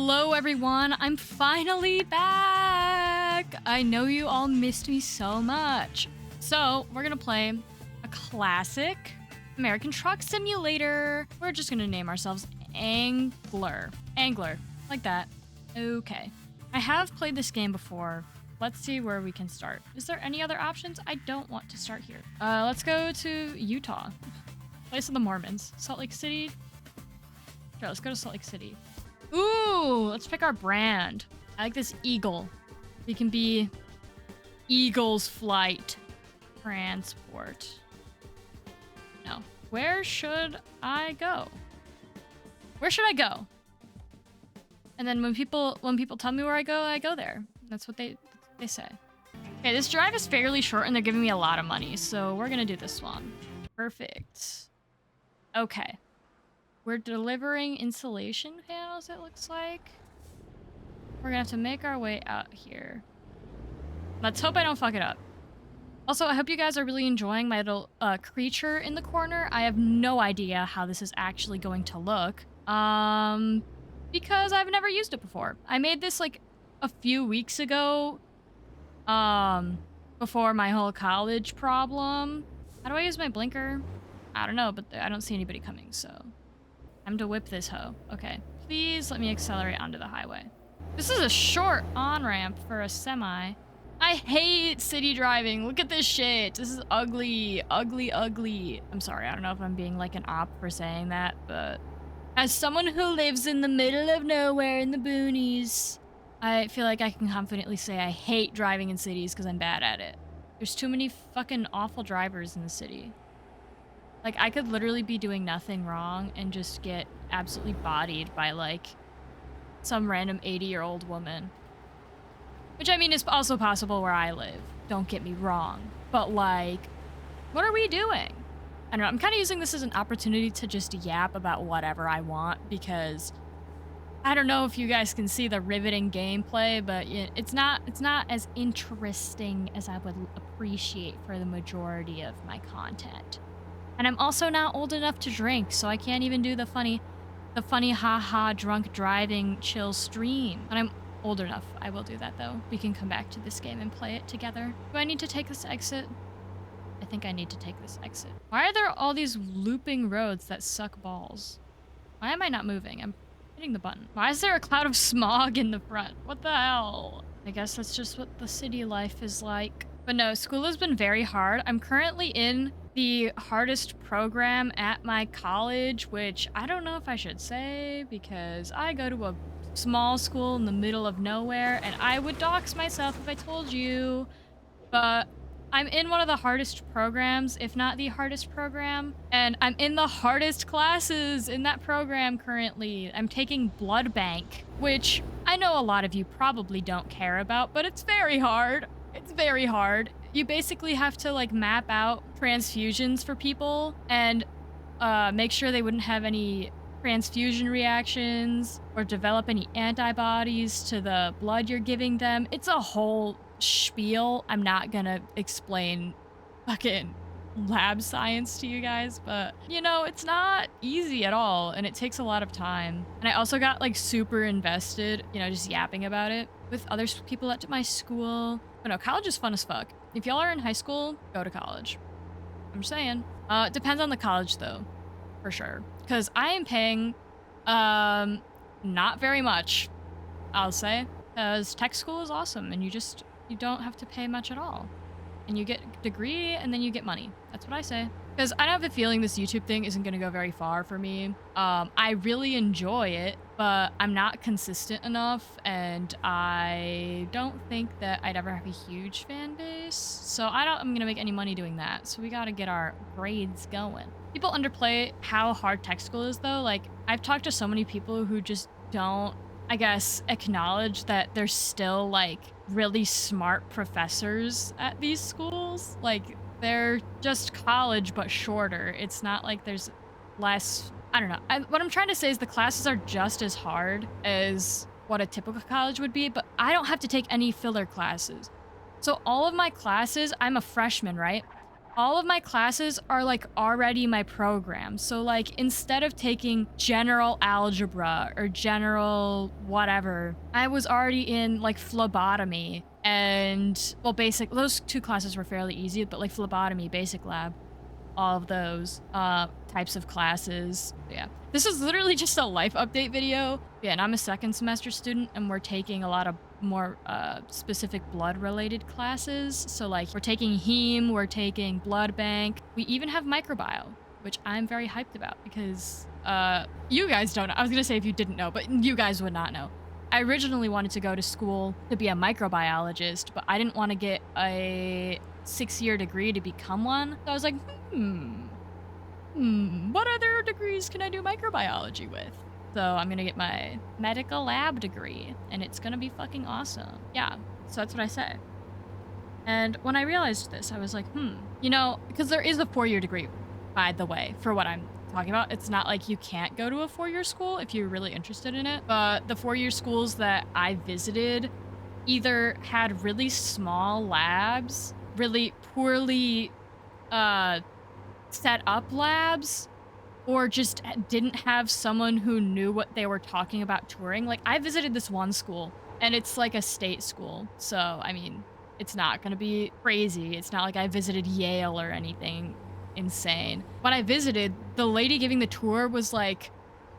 Hello everyone, I'm finally back! I know you all missed me so much. So, we're gonna play a classic American Truck Simulator. We're just gonna name ourselves Angler. Angler, like that. Okay. I have played this game before. Let's see where we can start. Is there any other options? I don't want to start here. Let's go to Utah. Place of the Mormons. Salt Lake City. Sure, let's go to Salt Lake City. Ooh, let's pick our brand. I like this eagle. We can be Eagle's Flight Transport. No. Where should I go? Where should I go? And then when people tell me where I go there. That's what they say. Okay, this drive is fairly short and they're giving me a lot of money, so we're gonna do this one. Perfect. Okay. We're delivering insulation panels, it looks like. We're gonna have to make our way out here. Let's hope I don't fuck it up. Also, I hope you guys are really enjoying my little creature in the corner. I have no idea how this is actually going to look. Because I've never used it before. I made this like a few weeks ago. Before my whole college problem. How do I use my blinker? I don't know, but I don't see anybody coming, so. Time to whip this hoe. Okay. Please let me accelerate onto the highway. This is a short on-ramp for a semi. I hate city driving. Look at this shit. This is ugly. Ugly, ugly. I'm sorry. I don't know if I'm being like an op for saying that, but as someone who lives in the middle of nowhere in the boonies, I feel like I can confidently say I hate driving in cities because I'm bad at it. There's too many fucking awful drivers in the city. Like, I could literally be doing nothing wrong and just get absolutely bodied by, like, some random 80-year-old woman. Which, I mean, is also possible where I live. Don't get me wrong. But, like, what are we doing? I don't know. I'm kind of using this as an opportunity to just yap about whatever I want because I don't know if you guys can see the riveting gameplay, but it's not as interesting as I would appreciate for the majority of my content. And I'm also not old enough to drink, so I can't even do the funny haha drunk driving chill stream. When I'm old enough, I will do that though. We can come back to this game and play it together. Do I need to take this exit? I think I need to take this exit. Why are there all these looping roads that suck balls? Why am I not moving? I'm hitting the button. Why is there a cloud of smog in the front? What the hell? I guess that's just what the city life is like. But no, school has been very hard. I'm currently in the hardest program at my college, which I don't know if I should say because I go to a small school in the middle of nowhere and I would dox myself if I told you, but I'm in one of the hardest programs, if not the hardest program, and I'm in the hardest classes in that program currently. I'm taking blood bank, which I know a lot of you probably don't care about, but it's very hard. It's very hard. You basically have to like map out transfusions for people and make sure they wouldn't have any transfusion reactions or develop any antibodies to the blood you're giving them. It's a whole spiel. I'm not gonna explain fucking lab science to you guys, but you know, it's not easy at all and it takes a lot of time. And I also got like super invested, you know, just yapping about it with other people at my school. But no, college is fun as fuck. If y'all are in high school, go to college. I'm just saying. It depends on the college though, for sure. Because I am paying not very much, I'll say. Because tech school is awesome and you don't have to pay much at all. And you get a degree and then you get money. That's what I say. Because I have a feeling this YouTube thing isn't going to go very far for me. I really enjoy it, but I'm not consistent enough and I don't think that I'd ever have a huge fan base. So I'm going to make any money doing that. So we got to get our grades going. People underplay how hard tech school is though. Like I've talked to so many people who just don't, I guess, acknowledge that there's still like really smart professors at these schools. Like they're just college but shorter. It's not like there's less, I don't know. What I'm trying to say is the classes are just as hard as what a typical college would be, but I don't have to take any filler classes. So all of my classes, I'm a freshman, right? all of my classes are like already my program. So like instead of taking general algebra or general whatever, I was already in like phlebotomy and well, basic, those two classes were fairly easy, but like phlebotomy, basic lab, all of those types of classes. Yeah. This is literally just a life update video. Yeah, and I'm a second semester student and we're taking a lot of more specific blood related classes. So like we're taking heme, we're taking blood bank. We even have microbiome, which I'm very hyped about because you guys don't know. I was gonna say if you didn't know, but you guys would not know. I originally wanted to go to school to be a microbiologist, but I didn't want to get a 6-year degree to become one. So I was like, what other degrees can I do microbiology with? So I'm gonna get my medical lab degree and it's gonna be fucking awesome. Yeah, so that's what I say. And when I realized this, I was like, you know, because there is a 4-year degree, by the way, for what I'm talking about. It's not like you can't go to a 4-year school if you're really interested in it, but the 4-year schools that I visited either had really small labs, really poorly set up labs, or just didn't have someone who knew what they were talking about touring. Like I visited this one school and it's like a state school. So, I mean, it's not gonna be crazy. It's not like I visited Yale or anything insane. When I visited, the lady giving the tour was like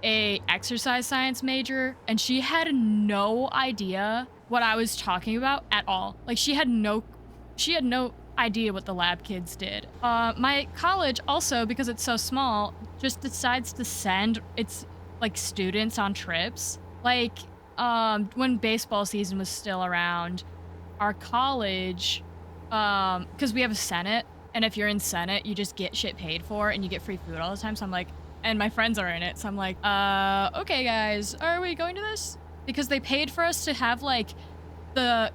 a exercise science major and she had no idea what I was talking about at all. Like she had no idea what the lab kids did. My college also, because it's so small, just decides to send its like students on trips. Like when baseball season was still around, our college, because we have a Senate, and if you're in Senate, you just get shit paid for and you get free food all the time. So I'm like, and my friends are in it. So I'm like, okay guys, are we going to this? Because they paid for us to have like the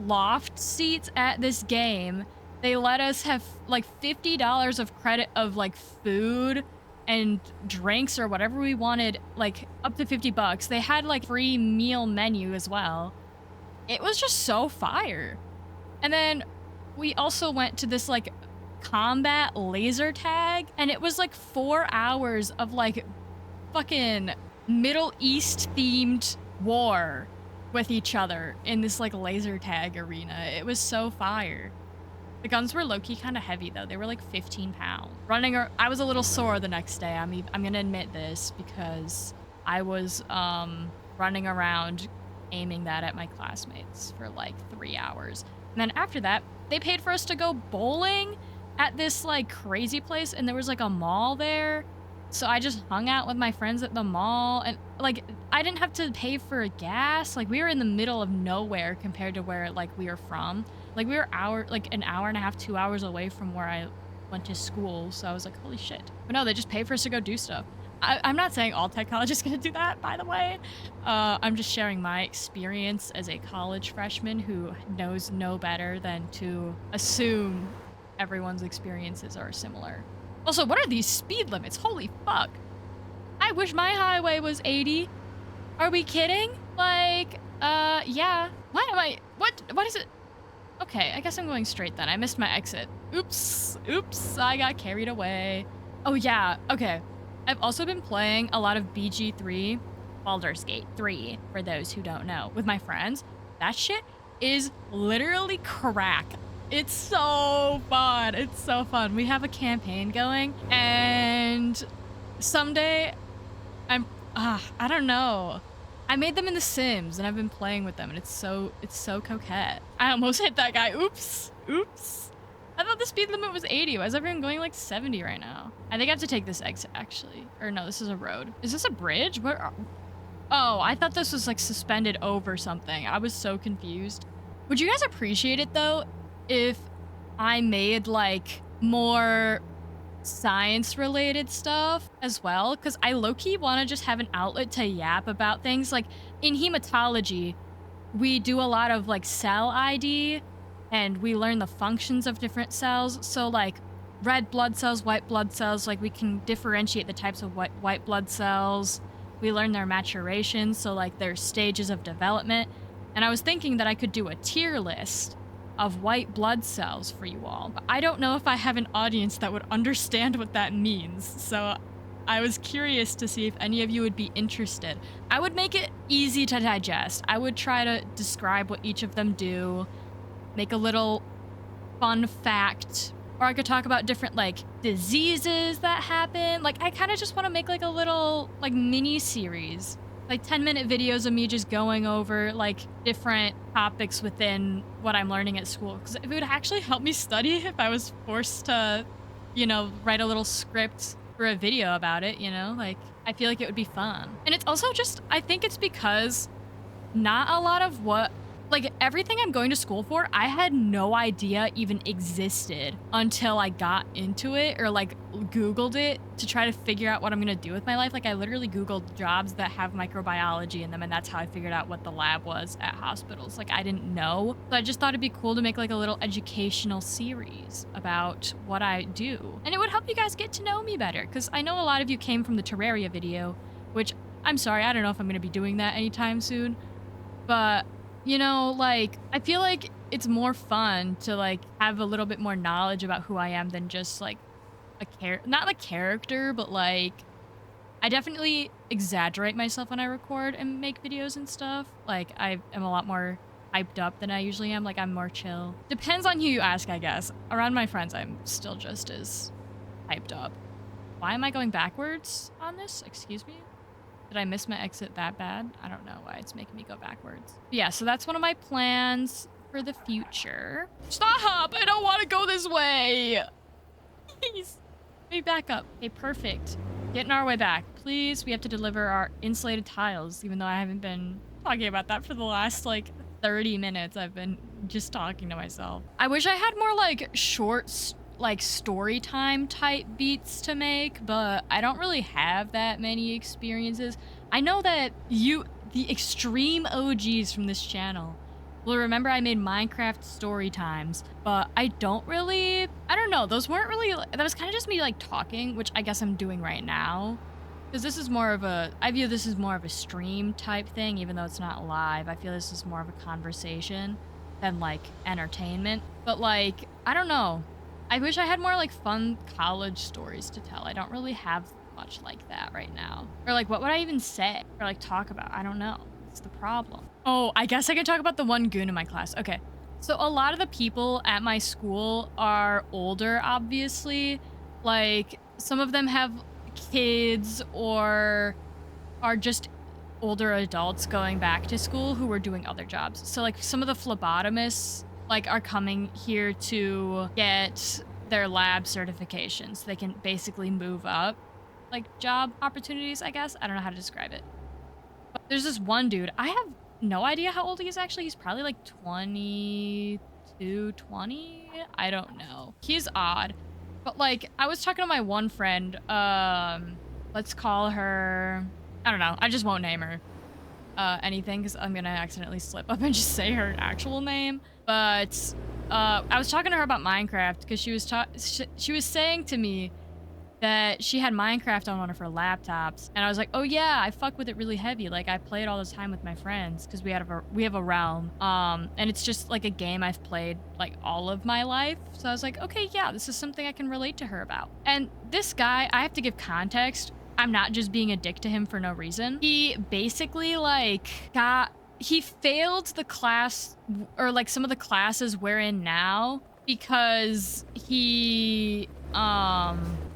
loft seats at this game. They let us have like $50 of credit of like food and drinks or whatever we wanted, like up to $50. They had like free meal menu as well. It was just so fire. And then we also went to this like combat laser tag and it was like 4 hours of like fucking Middle East themed war with each other in this like laser tag arena. It was so fire. The guns were low-key kind of heavy though. They were like 15 pounds. I was a little sore the next day. I'm gonna admit this because I was running around aiming that at my classmates for like 3 hours. And then after that, they paid for us to go bowling at this like crazy place and there was like a mall there. So I just hung out with my friends at the mall and like I didn't have to pay for gas. Like we were in the middle of nowhere compared to where like we were from. Like we were an hour and a half, 2 hours away from where I went to school. So I was like, holy shit. But no, they just pay for us to go do stuff. I'm not saying all tech college is gonna do that, by the way. I'm just sharing my experience as a college freshman who knows no better than to assume everyone's experiences are similar. Also, what are these speed limits? Holy fuck. I wish my highway was 80. Are we kidding? Like, yeah. What is it? Okay, I guess I'm going straight then. I missed my exit. Oops, I got carried away. Oh yeah, okay. I've also been playing a lot of BG3, Baldur's Gate 3, for those who don't know, with my friends. That shit is literally crack. It's so fun. It's so fun. We have a campaign going, and someday I don't know. I made them in The Sims, and I've been playing with them, and it's so coquette. I almost hit that guy. Oops. I thought the speed limit was 80. Why is everyone going like 70 right now? I think I have to take this exit, actually. Or no, this is a road. Is this a bridge? Oh, I thought this was like suspended over something. I was so confused. Would you guys appreciate it, though, if I made like more science-related stuff as well? Because I low-key want to just have an outlet to yap about things. Like in hematology, we do a lot of like cell ID, and we learn the functions of different cells. So like red blood cells, white blood cells, like we can differentiate the types of white blood cells. We learn their maturation, so like their stages of development. And I was thinking that I could do a tier list of white blood cells for you all. But I don't know if I have an audience that would understand what that means. So I was curious to see if any of you would be interested. I would make it easy to digest. I would try to describe what each of them do, make a little fun fact, or I could talk about different like diseases that happen. Like I kind of just want to make like a little like mini series, like 10-minute videos of me just going over like different topics within what I'm learning at school. Because it would actually help me study if I was forced to, you know, write a little script for a video about it, you know, like I feel like it would be fun. And it's also just, I think it's because not a lot of what, like everything I'm going to school for, I had no idea even existed until I got into it or like Googled it to try to figure out what I'm going to do with my life. Like I literally Googled jobs that have microbiology in them, and that's how I figured out what the lab was at hospitals. Like I didn't know. So I just thought it'd be cool to make like a little educational series about what I do. And it would help you guys get to know me better, because I know a lot of you came from the Terraria video, which I'm sorry, I don't know if I'm going to be doing that anytime soon. But you know, like, I feel like it's more fun to, like, have a little bit more knowledge about who I am than just, like, not a character, but, like, I definitely exaggerate myself when I record and make videos and stuff. Like, I am a lot more hyped up than I usually am. Like, I'm more chill. Depends on who you ask, I guess. Around my friends, I'm still just as hyped up. Why am I going backwards on this? Excuse me? Did I miss my exit that bad? I don't know why it's making me go backwards. But yeah, so that's one of my plans for the future. Stop! I don't want to go this way! Please. Let me back up. Okay, perfect. Getting our way back. Please, we have to deliver our insulated tiles, even though I haven't been talking about that for the last, like, 30 minutes. I've been just talking to myself. I wish I had more, like, short like story time type beats to make, but I don't really have that many experiences. I know that the extreme OGs from this channel will remember I made Minecraft story times, but I don't know, those weren't really, that was kind of just me like talking, which I guess I'm doing right now. Because this is more of I view this as more of a stream type thing, even though it's not live. I feel this is more of a conversation than like entertainment. But like, I don't know. I wish I had more like fun college stories to tell. I don't really have much like that right now. Or like, what would I even say or like talk about? I don't know. It's the problem. Oh, I guess I can talk about the one goon in my class. Okay. So a lot of the people at my school are older, obviously. Like some of them have kids or are just older adults going back to school who were doing other jobs. So like some of the phlebotomists like are coming here to get their lab certifications. They can basically move up like job opportunities, I guess. I don't know how to describe it. But there's this one dude. I have no idea how old he is actually. He's probably like 22, 20. I don't know. He's odd. But like I was talking to my one friend, let's call her, I don't know. I just won't name her anything because I'm gonna accidentally slip up and just say her actual name. But I was talking to her about Minecraft because she was saying to me that she had Minecraft on one of her laptops, and I was like, oh yeah, I fuck with it really heavy. Like I play it all the time with my friends because we have a realm, and it's just like a game I've played like all of my life. So I was like, okay, yeah, this is something I can relate to her about. And this guy, I have to give context. I'm not just being a dick to him for no reason. He basically like he failed the class or like some of the classes we're in now because he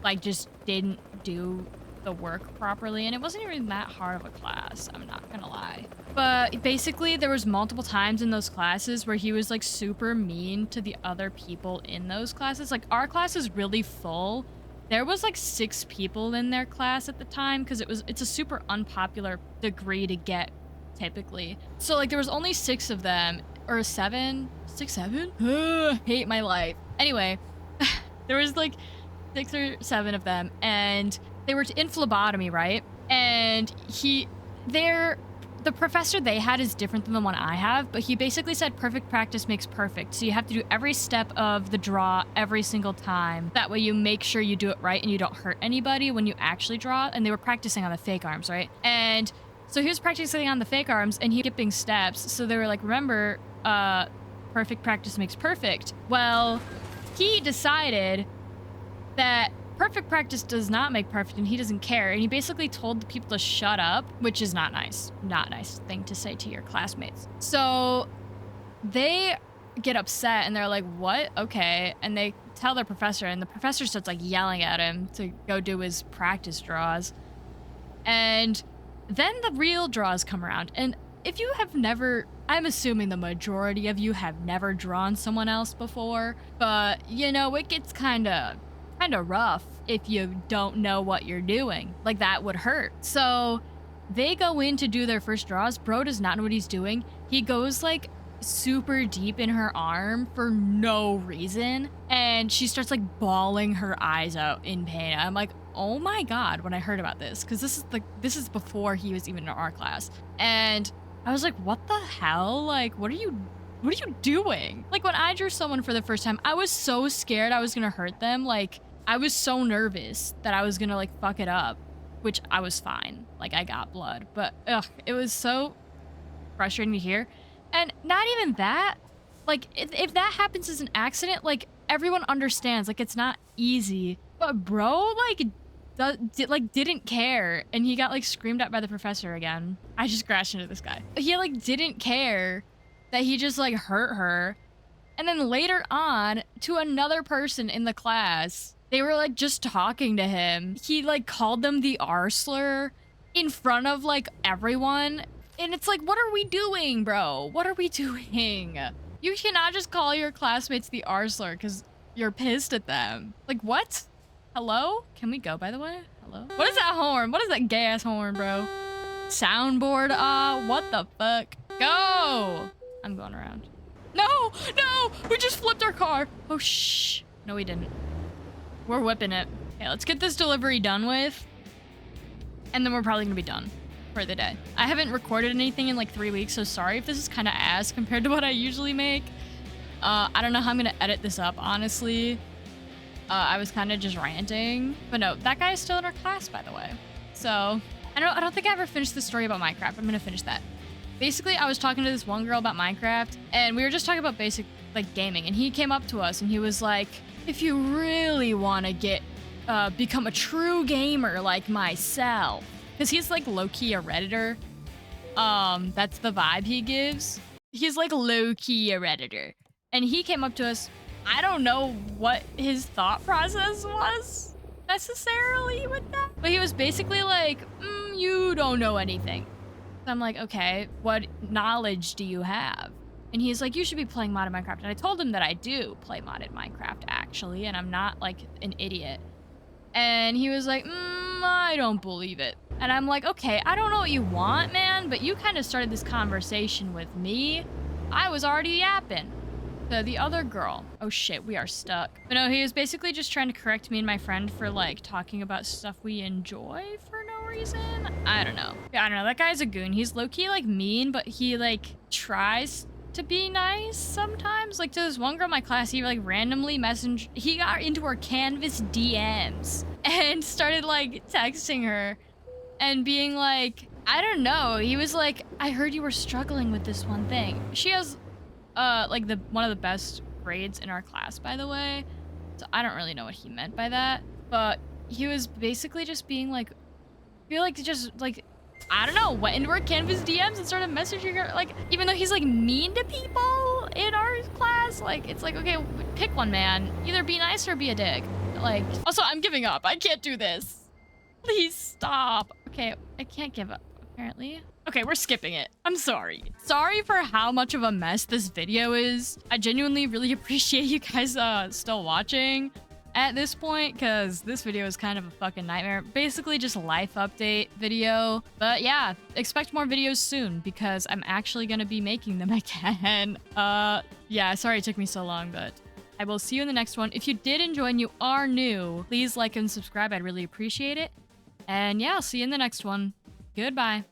like just didn't do the work properly, and it wasn't even that hard of a class, I'm not gonna lie. But basically there was multiple times in those classes where he was like super mean to the other people in those classes. Like our class is really full. There was like 6 people in their class at the time because it's a super unpopular degree to get typically. So like there was only 6 of them, or 7, 6, 7. Hate my life. Anyway, there was like 6 or 7 of them, and they were in phlebotomy, right? And the professor they had is different than the one I have, but he basically said perfect practice makes perfect. So you have to do every step of the draw every single time. That way you make sure you do it right and you don't hurt anybody when you actually draw. And they were practicing on the fake arms, right? And so he was practicing on the fake arms and he was skipping steps. So they were like, remember, perfect practice makes perfect. Well, he decided that perfect practice does not make perfect and he doesn't care. And he basically told the people to shut up, which is not nice. Not a nice thing to say to your classmates. So they get upset and they're like, what? Okay. And they tell their professor, and the professor starts like yelling at him to go do his practice draws. And then the real draws come around. And if you have never, I'm assuming the majority of you have never drawn someone else before, but you know, it gets kind of rough if you don't know what you're doing. Like, that would hurt. So they go in to do their first draws. Bro does not know what he's doing. He goes like super deep in her arm for no reason, and she starts like bawling her eyes out in pain. I'm like, oh my god, when I heard about this, because this is before he was even in our class, and I was like, what the hell? Like, what are you doing? Like, when I drew someone for the first time, I was so scared I was gonna hurt them. Like, I was so nervous that I was gonna like fuck it up, which I was fine. Like, I got blood, but ugh, it was so frustrating to hear. And not even that, like, if that happens as an accident, like, everyone understands, like, it's not easy. But bro, like, didn't care, and he got, like, screamed at by the professor again. I just crashed into this guy. He, like, didn't care that he just, like, hurt her. And then later on, to another person in the class, they were, like, just talking to him. He, like, called them the R slur in front of, like, everyone. And it's like, what are we doing, bro? What are we doing? You cannot just call your classmates the R slur because you're pissed at them. Like, what? Hello? Can we go, by the way? Hello? What is that horn? What is that gay-ass horn, bro? Soundboard? What the fuck? Go! I'm going around. No! No! We just flipped our car! Oh, shh. No, we didn't. We're whipping it. Okay, let's get this delivery done with. And then we're probably gonna be done for the day. I haven't recorded anything in like 3 weeks, so sorry if this is kind of ass compared to what I usually make. I don't know how I'm gonna edit this up, honestly. I was kind of just ranting, but no, that guy is still in our class, by the way. So I don't think I ever finished the story about Minecraft. I'm gonna finish that. Basically, I was talking to this one girl about Minecraft, and we were just talking about basic like gaming, and he came up to us and he was like, if you really want to become a true gamer like myself, because he's like low-key a Redditor. That's the vibe he gives. He's like low-key a Redditor. And he came up to us. I don't know what his thought process was necessarily with that, but he was basically like, you don't know anything. So I'm like, okay, what knowledge do you have? And he's like, you should be playing modded Minecraft. And I told him that I do play modded Minecraft, actually, and I'm not like an idiot. And he was like, I don't believe it. And I'm like, okay, I don't know what you want, man, but you kind of started this conversation with me. I was already yapping. So the other girl, oh shit, we are stuck. But no, he was basically just trying to correct me and my friend for like talking about stuff we enjoy for no reason. I don't know. Yeah, I don't know. That guy's a goon. He's low-key like mean, but he like tries to be nice sometimes. Like to this one girl in my class, he like randomly he got into her Canvas DMs and started like texting her and being like, I don't know. He was like, I heard you were struggling with this one thing. She has like one of the best grades in our class, by the way. So I don't really know what he meant by that, but he was basically just being like, I feel like just like, I don't know, went into her Canvas DMs and started messaging her. Like, even though he's like mean to people in our class, like it's like, okay, pick one, man. Either be nice or be a dick. Like, also, I'm giving up. I can't do this. Please stop. Okay, I can't give up, apparently. Okay, we're skipping it. I'm sorry. Sorry for how much of a mess this video is. I genuinely really appreciate you guys still watching at this point, because this video is kind of a fucking nightmare. Basically just a life update video. But yeah, expect more videos soon because I'm actually gonna be making them again. Yeah, sorry it took me so long, but I will see you in the next one. If you did enjoy and you are new, please like and subscribe. I'd really appreciate it. And yeah, I'll see you in the next one. Goodbye.